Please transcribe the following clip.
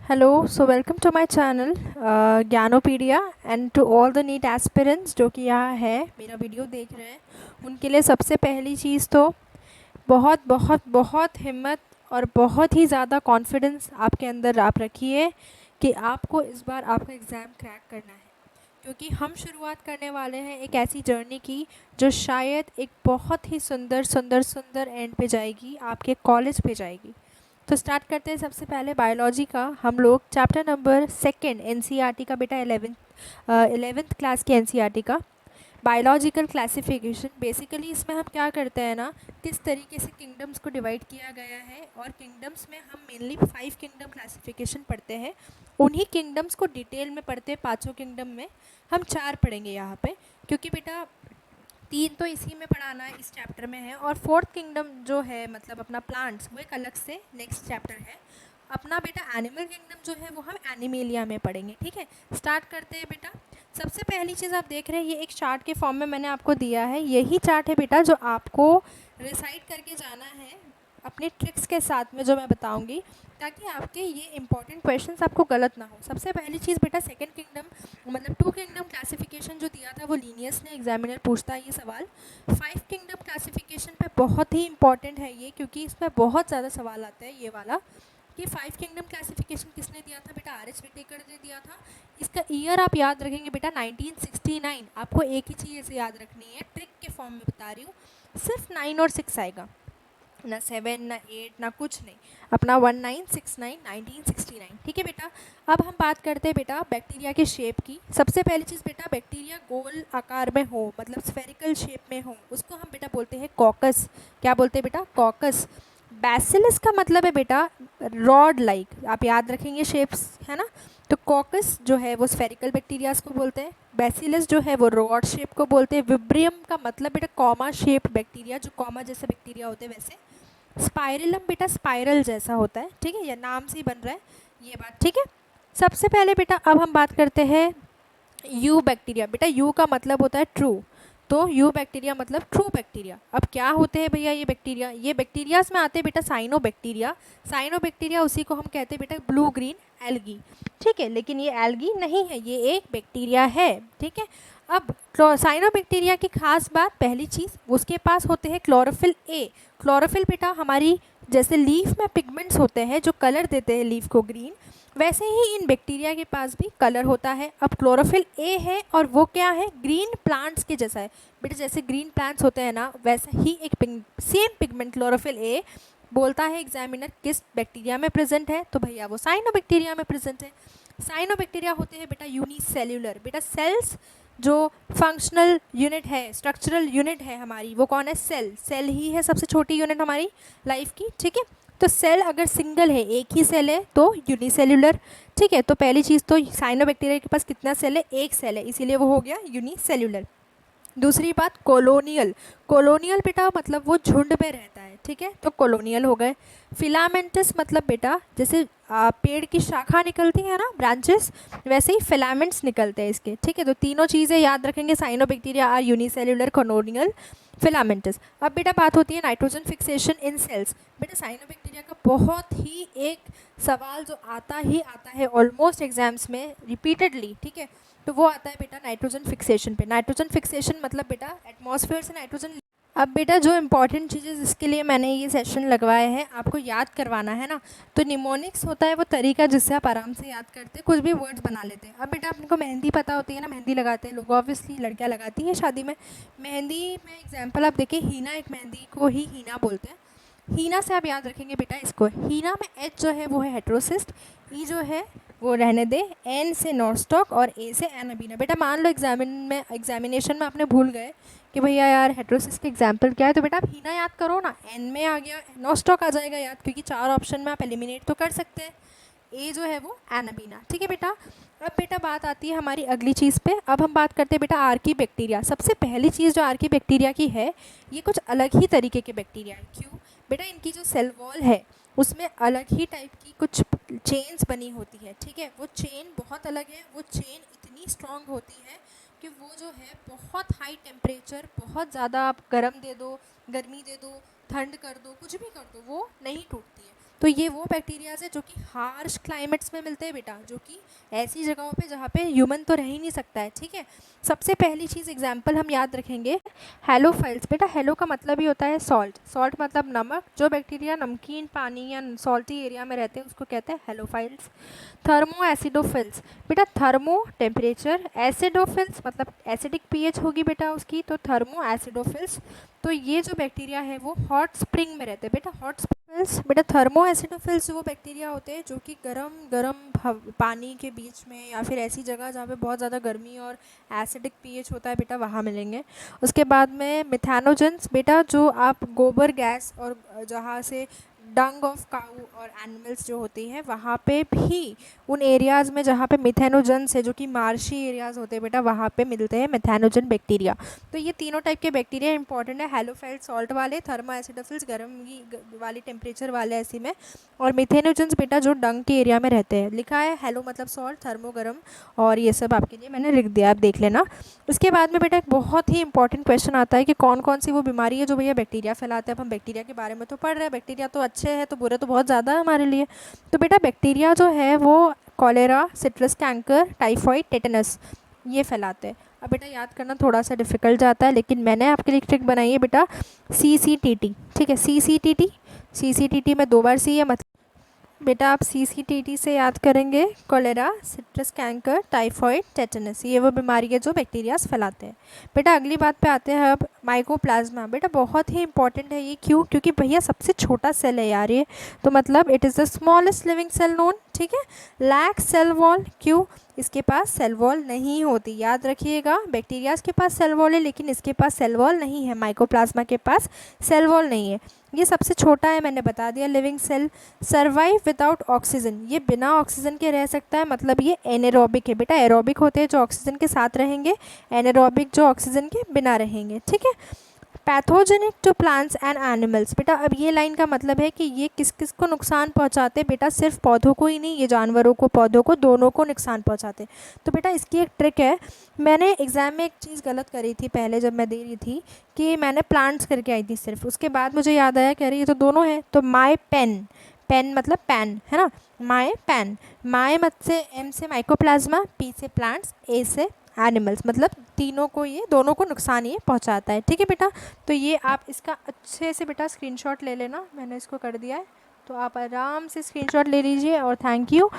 Hello, so welcome to my channel Gyanopedia and to all the NEET aspirants जो कि यहाँ है मेरा वीडियो देख रहे हैं उनके लिए सबसे पहली चीज़ तो बहुत बहुत बहुत हिम्मत और बहुत ही ज़्यादा कॉन्फिडेंस आपके अंदर आप रखिए कि आपको इस बार आपका एग्ज़ाम क्रैक करना है, क्योंकि हम शुरुआत करने वाले हैं एक ऐसी जर्नी की जो शायद एक बहुत ही सुंदर सुंदर सुंदर एंड पे जाएगी, आपके कॉलेज पे जाएगी। तो स्टार्ट करते हैं सबसे पहले बायोलॉजी का। हम लोग चैप्टर नंबर सेकेंड एनसीईआरटी का, बेटा 11th क्लास की एनसीईआरटी का बायोलॉजिकल क्लासिफिकेशन। बेसिकली इसमें हम क्या करते हैं ना, किस तरीके से किंगडम्स को डिवाइड किया गया है, और किंगडम्स में हम मेनली 5 किंगडम क्लासिफिकेशन पढ़ते हैं। उन्हीं किंगडम्स को डिटेल में पढ़ते हैं। 5 किंगडम में हम 4 पढ़ेंगे यहाँ पे, क्योंकि बेटा 3 तो इसी में पढ़ाना है, इस चैप्टर में है, और 4th किंगडम जो है मतलब अपना प्लांट्स, वो एक अलग से नेक्स्ट चैप्टर है। अपना बेटा एनिमल किंगडम जो है वो हम एनिमेलिया में पढ़ेंगे। ठीक है, स्टार्ट करते हैं बेटा। सबसे पहली चीज़ आप देख रहे हैं, ये एक चार्ट के फॉर्म में मैंने आपको दिया है। यही चार्ट है बेटा जो आपको रिसाइड करके जाना है अपनी ट्रिक्स के साथ में, जो मैं बताऊंगी, ताकि आपके ये इंपॉर्टेंट क्वेश्चंस आपको गलत ना हो। सबसे पहली चीज़ बेटा, सेकंड किंगडम मतलब 2 किंगडम क्लासिफिकेशन जो दिया था वो लीनियस ने, एग्जामिनर पूछता है ये सवाल। 5 किंगडम क्लासिफिकेशन पे बहुत ही इंपॉर्टेंट है ये, क्योंकि इसमें बहुत ज़्यादा सवाल आता है ये वाला कि 5 किंगडम क्लासिफिकेशन किसने दिया था बेटा, आर एच विटेकर ने दिया था। इसका ईयर आप याद रखेंगे बेटा 1969। आपको एक ही चीज़ ऐसे याद रखनी है, ट्रिक के फॉर्म में बता रही हूँ, सिर्फ 9 और 6 आएगा, ना 7 ना 8 ना कुछ नहीं, अपना 1969 1969। ठीक है बेटा। अब हम बात करते हैं बेटा बैक्टीरिया के शेप की। सबसे पहली चीज़ बेटा, बैक्टीरिया गोल आकार में हो, मतलब स्फेरिकल शेप में हो, उसको हम बेटा बोलते हैं कॉकस। क्या बोलते हैं बेटा, कॉकस। बैसिलस का मतलब है बेटा रॉड लाइक, आप याद रखेंगे शेप्स, है ना। तो कॉकस जो है वो स्फेरिकल बैक्टीरियाज को बोलते हैं, बैसिलस जो है वो रॉड शेप को बोलते हैं। विब्रियम का मतलब बेटा कॉमा शेप बैक्टीरिया, जो कॉमा जैसे बैक्टीरिया होते हैं वैसे। स्पाइरलम बेटा स्पाइरल जैसा होता है, ठीक है, या नाम से ही बन रहा है ये बात, ठीक है। सबसे पहले बेटा अब हम बात करते हैं यू बैक्टीरिया। बेटा यू का मतलब होता है ट्रू, तो यू बैक्टीरिया मतलब ट्रू बैक्टीरिया। अब क्या होते हैं भैया ये बैक्टीरिया, ये बैक्टीरियाज में आते हैं बेटा साइनो बैक्टीरिया। साइनो बैक्टीरिया उसी को हम कहते हैं बेटा ब्लू ग्रीन एल्गी, ठीक है, लेकिन ये एल्गी नहीं है, ये एक बैक्टीरिया है, ठीक है। अब साइनो बैक्टीरिया की खास बात, पहली चीज़ उसके पास होते हैं क्लोरोफिल ए। क्लोरोफिल बेटा हमारी जैसे लीफ में पिगमेंट्स होते हैं जो कलर देते हैं लीफ को ग्रीन, वैसे ही इन बैक्टीरिया के पास भी कलर होता है। अब क्लोरोफिल ए है और वो क्या है, ग्रीन प्लांट्स के जैसा है बेटा, जैसे ग्रीन प्लांट्स होते हैं ना वैसा ही एक सेम पिगमेंट क्लोरोफिल ए बोलता है एग्जामिनर किस बैक्टीरिया में प्रेजेंट है, तो भैया वो साइनो बैक्टीरिया में प्रेजेंट है। साइनो बैक्टीरिया होते हैं बेटा यूनिसेल्यूलर। बेटा सेल्स जो फंक्शनल यूनिट है, स्ट्रक्चरल यूनिट है हमारी, वो कौन है, सेल। सेल ही है सबसे छोटी यूनिट हमारी लाइफ की, ठीक है। तो सेल अगर सिंगल है, एक ही सेल है, तो यूनिसेल्यूलर, ठीक है। तो पहली चीज़ तो साइनोबैक्टीरिया के पास कितना सेल है, एक सेल है, इसीलिए वो हो गया यूनिसेल्यूलर। दूसरी बात कॉलोनियल। कॉलोनियल बेटा मतलब वो झुंड में रहता है, ठीक है, तो कॉलोनियल हो गए। फिलामेंटस मतलब बेटा जैसे पेड़ की शाखा निकलती है ना, ब्रांचेस, वैसे ही फिलामेंट्स निकलते हैं इसके, ठीक है। तो तीनों चीज़ें याद रखेंगे, cyanobacteria are unicellular, colonial, filamentous. अब बेटा बात होती है नाइट्रोजन फिक्सेशन इन सेल्स। बेटा साइनोबैक्टीरिया का बहुत ही एक सवाल जो आता ही आता है ऑलमोस्ट एग्जाम्स में रिपीटेडली, ठीक है, तो वो आता है बेटा नाइट्रोजन फिक्सेशन पे। नाइट्रोजन फिक्सेशन मतलब बेटा एटमॉस्फेयर से नाइट्रोजन। अब बेटा जो इंपॉर्टेंट चीज़ें जिसके लिए मैंने ये सेशन लगवाए हैं आपको याद करवाना है ना, तो निमोनिक्स होता है वो तरीका जिससे आप आराम से याद करते हैं, कुछ भी वर्ड्स बना लेते हैं। अब बेटा आपको मेहंदी पता होती है ना, मेहंदी लगाते हैं लोग, ऑब्वियसली लड़कियाँ लगाती हैं शादी में मेहंदी। में एग्जाम्पल आप देखिए, हीना, एक मेहंदी को ही हीना बोलते हैं। हीना से आप याद रखेंगे बेटा इसको, हीना में एच जो है वो है हेट्रोसिस्ट, ई जो है वो रहने दे, एन से नॉर्स्टॉक और ए से एनाबीना। बेटा मान लो एग्जामिनेशन में आपने भूल गए कि भैया यार हेट्रोसिस के एग्जाम्पल क्या है, तो बेटा आप हीना याद करो ना, एन में आ गया, नॉस्टॉक आ जाएगा याद, क्योंकि 4 ऑप्शन में आप एलिमिनेट तो कर सकते हैं। ए जो है वो एनाबीना, ठीक है बेटा। अब बेटा बात आती है हमारी अगली चीज़ पे। अब हम बात करते हैं बेटा आर्की बैक्टीरिया। सबसे पहली चीज़ जो आर्की बैक्टीरिया की है, ये कुछ अलग ही तरीके के बैक्टीरिया है। क्यों बेटा, इनकी जो सेल वॉल है उसमें अलग ही टाइप की कुछ चेन्स बनी होती है, ठीक है, वो चेन बहुत अलग है। वो चेन इतनी स्ट्रांग होती है कि वो जो है बहुत हाई टेम्परेचर, बहुत ज़्यादा आप गर्म दे दो, गर्मी दे दो, ठंड कर दो, कुछ भी कर दो, वो नहीं टूटती है। तो ये वो बैक्टीरियाज है जो कि हार्श क्लाइमेट्स में मिलते हैं बेटा, जो कि ऐसी जगहों पे जहाँ पे ह्यूमन तो रह ही नहीं सकता है, ठीक है। सबसे पहली चीज़ एग्जाम्पल हम याद रखेंगे हेलोफाइल्स। बेटा हेलो का मतलब ही होता है सॉल्ट, सॉल्ट मतलब नमक। जो बैक्टीरिया नमकीन पानी या सॉल्टी एरिया में रहते हैं उसको कहते हैं हेलोफाइल्स। थर्मो एसिडोफिल्स, बेटा थर्मो टेम्परेचर, एसिडोफिल्स मतलब एसिडिक पीएच होगी बेटा उसकी, तो थर्मो एसिडोफिल्स। तो ये जो बैक्टीरिया है वो हॉट स्प्रिंग में रहते हैं बेटा, हॉट स्प्रिंग्स। बेटा थर्मो एसिडोफिल्स वो बैक्टीरिया होते हैं जो कि गरम गरम पानी के बीच में या फिर ऐसी जगह जहाँ पे बहुत ज़्यादा गर्मी और एसिडिक पीएच होता है बेटा, वहाँ मिलेंगे। उसके बाद में मिथेनोजेंस, बेटा जो आप गोबर गैस और जहाँ से डंग ऑफ काऊ और एनिमल्स जो होती हैं वहाँ पे भी, उन एरियाज़ में जहाँ पे मिथेनोजेंस है जो कि मार्शी एरियाज़ होते हैं बेटा, वहाँ पे मिलते हैं मिथेनोजन बैक्टीरिया। तो ये तीनों टाइप के बैक्टीरिया इंपॉर्टेंट है, हेलोफाइल सॉल्ट वाले, थर्मो एसिडोफिल्स गर्म वाली टेम्परेचर वाले ऐसी में, और मिथेनोजेंस बेटा जो डंग के एरिया में रहते हैं। लिखा है हेलो मतलब सॉल्ट, थर्मो गर्म, और ये सब आपके लिए मैंने लिख दिया, आप देख लेना। उसके बाद में बेटा एक बहुत ही इंपॉर्टेंट क्वेश्चन आता है कि कौन कौन सी वो बीमारी है जो भैया बैक्टीरिया फैलाते हैं। अब हम बैक्टीरिया के बारे में तो पढ़ रहे हैं, बैक्टीरिया तो अच्छे हैं तो बुरे तो बहुत ज़्यादा है हमारे लिए। तो बेटा बैक्टीरिया जो है वो cholera, citrus canker, typhoid, tetanus ये फैलाते हैं। अब बेटा याद करना थोड़ा सा डिफिकल्ट जाता है, लेकिन मैंने आपके लिए ट्रिक बनाई है बेटा, CCTT, ठीक है। CCTT में 2 बार सी है, मतलब बेटा आप CCTT से याद करेंगे cholera, citrus canker, typhoid, tetanus, ये वो बीमारी है जो बैक्टीरियाज फैलाते हैं। बेटा अगली बात पे आते हैं अब, माइकोप्लाज्मा। बेटा बहुत ही इंपॉर्टेंट है ये, क्यों? क्योंकि भैया सबसे छोटा सेल है यार ये, तो मतलब it is the smallest living cell known, ठीक है। लैक सेल वॉल, क्यों? इसके पास सेल वॉल नहीं होती, याद रखिएगा। बैक्टीरियाज के पास सेल वॉल है लेकिन इसके पास सेल वॉल नहीं है, माइकोप्लाज्मा के पास सेल वॉल नहीं है। ये सबसे छोटा है, मैंने बता दिया, living cell. Survive without oxygen, ये बिना ऑक्सीजन के रह सकता है, मतलब ये एनेरोबिक है बेटा। एरोबिक होते हैं जो ऑक्सीजन के साथ रहेंगे, एनेरोबिक जो ऑक्सीजन के बिना रहेंगे, ठीक है। Pathogenic to plants and animals, बेटा अब ये लाइन का मतलब है कि ये किस किस को नुकसान पहुंचाते हैं बेटा, सिर्फ पौधों को ही नहीं, ये जानवरों को पौधों को दोनों को नुकसान पहुंचाते हैं। तो बेटा इसकी एक ट्रिक है, मैंने एग्ज़ाम में एक चीज़ गलत करी थी पहले जब मैं दे रही थी, कि मैंने प्लांट्स करके आई थी सिर्फ, उसके बाद मुझे याद आया कह रही ये तो दोनों है, तो माई पेन, पेन मतलब पैन है ना, माई पैन, माई मत से M से माइकोप्लाज्मा, P से प्लांट्स, A से एनिमल्स, मतलब तीनों को, ये दोनों को नुकसान ये पहुंचाता है, ठीक है बेटा। तो ये आप इसका अच्छे से बेटा स्क्रीनशॉट ले लेना, मैंने इसको कर दिया है, तो आप आराम से स्क्रीनशॉट ले लीजिए और थैंक यू।